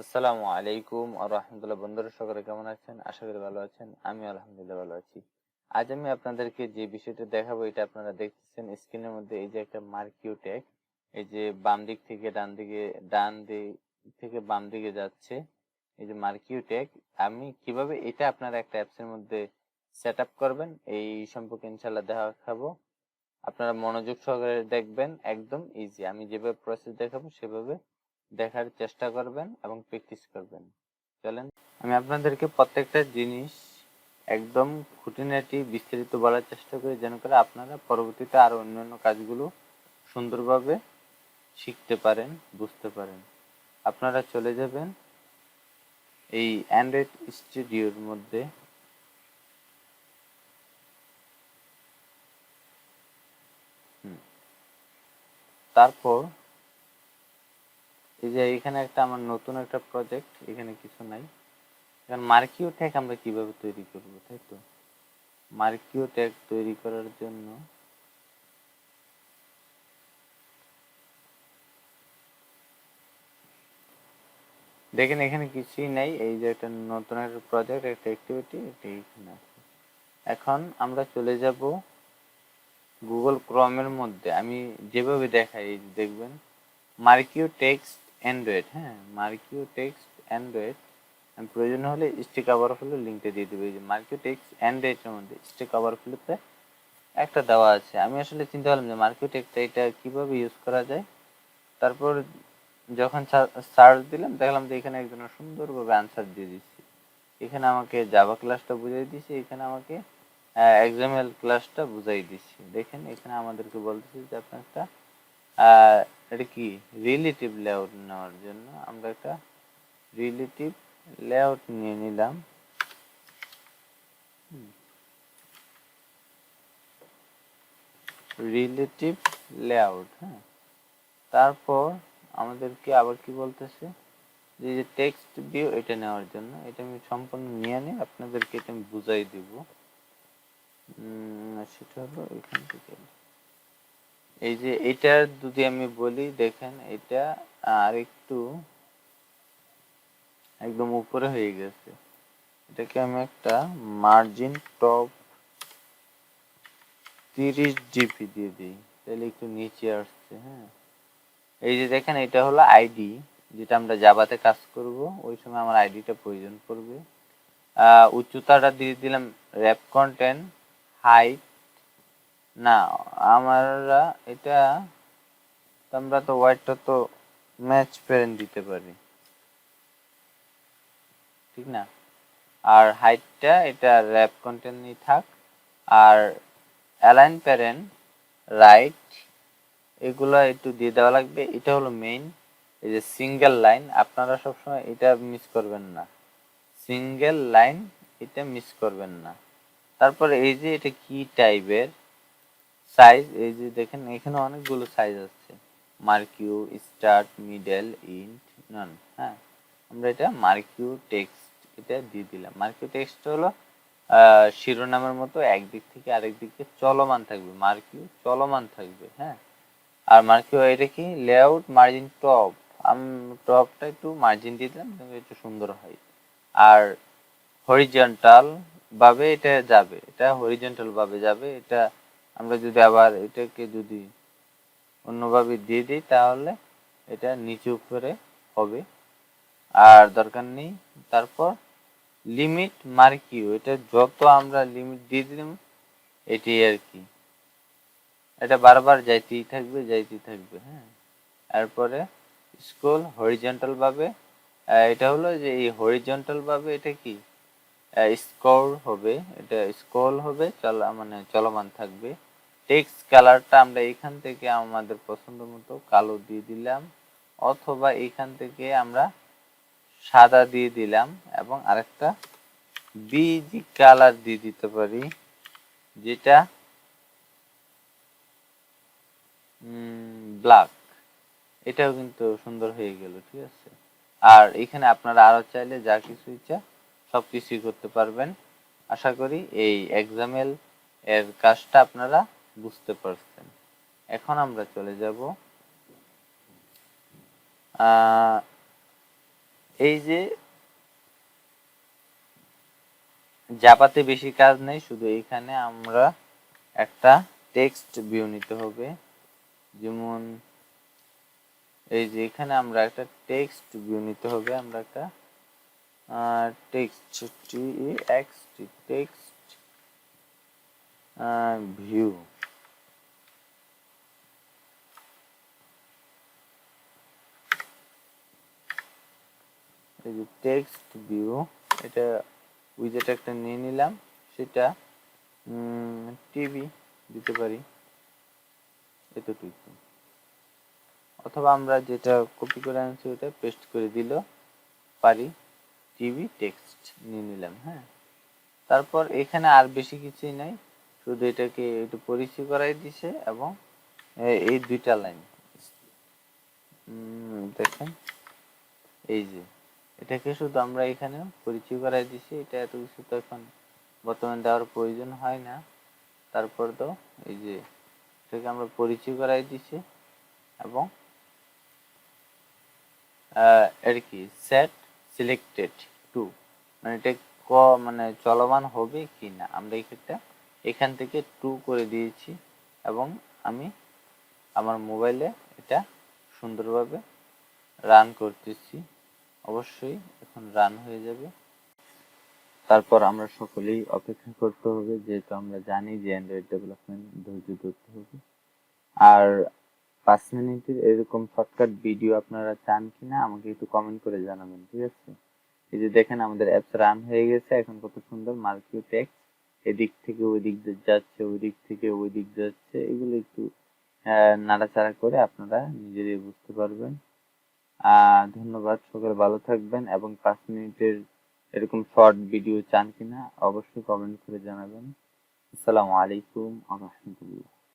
আসসালামু আলাইকুম ওয়া রাহমাতুল্লাহ। বন্ধুরা সকলে কেমন আছেন? আশা করি ভালো আছেন। আমি আলহামদুলিল্লাহ ভালো আছি। আজ আমি আপনাদেরকে যে বিষয়টা দেখাবো এটা আপনারা দেখতেছেন স্ক্রিনের মধ্যে। এই যে একটা মার্কিউ ট্যাগ, এই যে বাম দিক থেকে ডান দিক থেকে বাম দিকে যাচ্ছে, এই যে মার্কিউ ট্যাগ। আমি কিভাবে এটা আপনারা একটা অ্যাপসের মধ্যে সেট আপ করবেন এই সম্পর্কে ইনশাল্লাহ দেখাবো। আপনারা মনোযোগ সহকারে দেখবেন, একদম ইজি। আমি যেভাবে প্রসেস দেখাবো সেভাবে দেখার চেষ্টা করবেন এবং প্র্যাকটিস করবেন। চলেন আমি আপনাদেরকে প্রত্যেকটা জিনিস একদম খুঁটিনাটি বিস্তারিত বলার চেষ্টা করি, যেন করে আপনারা পরবর্তীতে আরো অন্যান্য কাজগুলো সুন্দরভাবে শিখতে পারেন, বুঝতে পারেন। আপনারা চলে যাবেন এই অ্যান্ড্রয়েড স্টুডিওর মধ্যে। তারপর এই যে এখানে একটা আমার নতুন একটা প্রজেক্ট, এখানে কিছু নাই। এখন মার্কিও ট্যাগ আমরা কিভাবে তৈরি করব, তাই তো? মার্কিও ট্যাগ তৈরি করার জন্য দেখেন এখানে কিছুই নাই। এই যে একটা নতুন একটা প্রজেক্ট, একটা অ্যাক্টিভিটি, এটা এখানে আছে। এখন আমরা চলে যাব গুগল ক্রোমের মধ্যে। আমি যেভাবে দেখাই এই যে দেখবেন মার্কিও টেক্সট অ্যান্ড্রয়েড। হ্যাঁ, মার্কিও টেক্সট অ্যান্ড্রয়েড। আমি প্রয়োজন হলে স্টিক ওভারফ্লো লিঙ্কটা দিয়ে দেবো। এই যে মার্কিও টেক্সট অ্যান্ড্রয়েডের মধ্যে স্টিক ওভারফ্লোতে একটা দেওয়া আছে। আমি আসলে চিন্তা করলাম যে মার্কিও টেক্সট এটা কিভাবে ইউজ করা যায়। তারপর যখন সার্চ দিলাম দেখলাম যে এখানে একজন সুন্দরভাবে আনসার দিয়ে দিচ্ছে। এখানে আমাকে জাভা ক্লাসটা বুঝাই দিচ্ছে, এখানে আমাকে এক্সাম্পল ক্লাসটা বুঝাই দিচ্ছে। দেখেন এখানে আমাদেরকে বলতেছে যে আপনার একটা এটা কি রিলেটিভ লেআউট নেওয়ার জন্য আমরা একটা রিলেটিভ লেআউট নিয়ে নিলাম। Relative layout. হ্যাঁ, তারপর আমাদেরকে আবার কি বলতেছে যে টেক্সট ভিউ এটা নেওয়ার জন্য। এটা আমি সম্পূর্ণ নিয়ে নিই, আপনাদেরকে এটা আমি বুঝাই দিব। সেটা হলো এখান থেকে এই যে এটার যদি আমি বলি, দেখেন এটা আর একটু একদম উপরে হয়ে গেছে। এটাকে আমি একটা মার্জিন টপ 30 জিপি দিয়ে দিই, তাহলে একটু নিচে আসছে। হ্যাঁ, এই যে দেখেন এটা হলো আইডি, যেটা আমরা জাভাতে কাজ করব ওই সময় আমার আইডিটা প্রয়োজন পড়বে। উচ্চতাটা দিয়ে দিলাম র্যাপ কন্টেন্ট হাইট না, আমরা এটা আমরা তো ওয়াইডটা তো ম্যাচ প্যারেন্ট দিতে পারি, ঠিক না? আর হাইটটা এটা র্যাপ কন্টেন্টই থাক। আর অ্যালাইন প্যারেন্ট রাইট এগুলো একটু দিয়ে দেওয়া লাগবে। এটা হলো মেইন। এই যে সিঙ্গেল লাইন, আপনারা সবসময় এটা মিস করবেন না, সিঙ্গেল লাইন এটা মিস করবেন না। তারপরে এই যে এটা কি টাইপের সাইজ, এই যে দেখেন এখানে অনেকগুলো সাইজ আছে, মার্কিউ, স্টার্ট, মিডল, ইন্ট, নান। হ্যাঁ, আমরা এটা মার্কিউ টেক্সট এটা দিয়ে দিলাম। মার্কিউ টেক্সট হলো শিরোনামের মতো একদিক থেকে আরেক দিকে চলমান থাকবে, মার্কিউ চলমান থাকবে। হ্যাঁ, আর মার্কিউ এটা কি লেআউট মার্জিন টপ, আমি টপটা একটু মার্জিন দিয়ে দিলাম একটু সুন্দর হয়। আর হরিজন্টাল ভাবে এটা যাবে, এটা হরিজন্টাল ভাবে যাবে। এটা আমরা যদি আবার এটাকে যদি অন্যভাবে দিয়ে দিই তাহলে এটা নিচে উপরে হবে, আর দরকার নেই। তারপর লিমিট মার্কিউ, এটা যত আমরা লিমিট দিয়ে দিলাম এটি আর কি, এটা বারবার যাইতেই থাকবে যাইতেই থাকবে। হ্যাঁ, এরপরে স্ক্রল হরিজন্টাল ভাবে, এটা হলো যে এই হরিজন্টাল ভাবে এটা কি স্ক্রল হবে, এটা স্ক্রল হবে, মানে চলমান থাকবে। টেক্সট কালারটা আমরা এখান থেকে আমাদের পছন্দ মতো কালো দিয়ে দিলাম, অথবা এখান থেকে আমরা সাদা দিয়ে দিলাম, এবং আরেকটা বিজি কালার দিয়ে দিতে পারি, যেটা ব্ল্যাক। এটাও কিন্তু সুন্দর হয়ে গেল, ঠিক আছে। আর এখানে আপনারা আরো চাইলে যা কিছু ইচ্ছা সব কিছুই করতে পারবেন। আশা করি এই এক্সামেল এর কাজটা আপনারা বুঝতে পারছেন। এখন আমরা চলে যাব এই যে জাভাতে বেশি কাজ নেই, শুধু এখানে আমরা একটা টেক্সট ভিউ নিতে হবে। যেমন এই যে এখানে আমরা একটা টেক্সট ভিউ নিতে হবে, আমরা একটা টেক্সট টেক্সট ভিউ। এই যে টেক্সট ভিউ, এটা উইজেট একটা নিয়ে নিলাম, সেটা টিভি দিতে পারি এতটুকু, অথবা আমরা যেটা কপি করে আনছি ওটা পেস্ট করে দিলেও পারি। টিভি টেক্সট নিয়ে নিলাম। হ্যাঁ, তারপর এখানে আর বেশি কিছুই নাই, শুধু এটাকে একটু পরিচয় করাই দিছে এবং এই দুইটা লাইন দেখেন, এই যে এটাকে শুধু আমরা এখানে পরিচয় করাই দিছি। এটা এত কিছু তো এখন বর্তমানে দেওয়ার প্রয়োজন হয় না। তারপর তো এই যে এটাকে আমরা পরিচয় করাই দিছি এবং এর কি সেট সিলেক্টেড টু, মানে এটা মানে চলমান হবে কি না, আমরা এখান থেকে টু করে দিয়েছি এবং আমি আমার মোবাইলে এটা সুন্দরভাবে রান করতেছি। অবশ্যই এখন রান হয়ে যাবে। তারপর আমরা সকলেই অপেক্ষা করতে হবে, যেহেতু আমরা জানি যে অ্যান্ড্রয়েড ডেভেলপমেন্ট ধৈর্য ধরতে হবে। আর 5 মিনিটের এরকম শর্টকাট ভিডিও আপনারা চান কিনা আমাকে একটু কমেন্ট করে জানাবেন, ঠিক আছে? এই যে দেখেন আমাদের অ্যাপস রান হয়ে গেছে, এখন কত সুন্দর মার্কিউ টেক্সট এদিক থেকে ওই দিক যাচ্ছে, ওই দিক থেকে ওই দিক যাচ্ছে। এগুলো একটু নাড়াচাড়া করে আপনারা নিজেরাই বুঝতে পারবেন। ধন্যবাদ, সকলে ভালো থাকবেন এবং 5 মিনিটের এরকম শর্ট ভিডিও চান কিনা অবশ্যই কমেন্ট করে জানাবেন। আসসালামু আলাইকুম ওয়া রাহমাতুল্লাহ।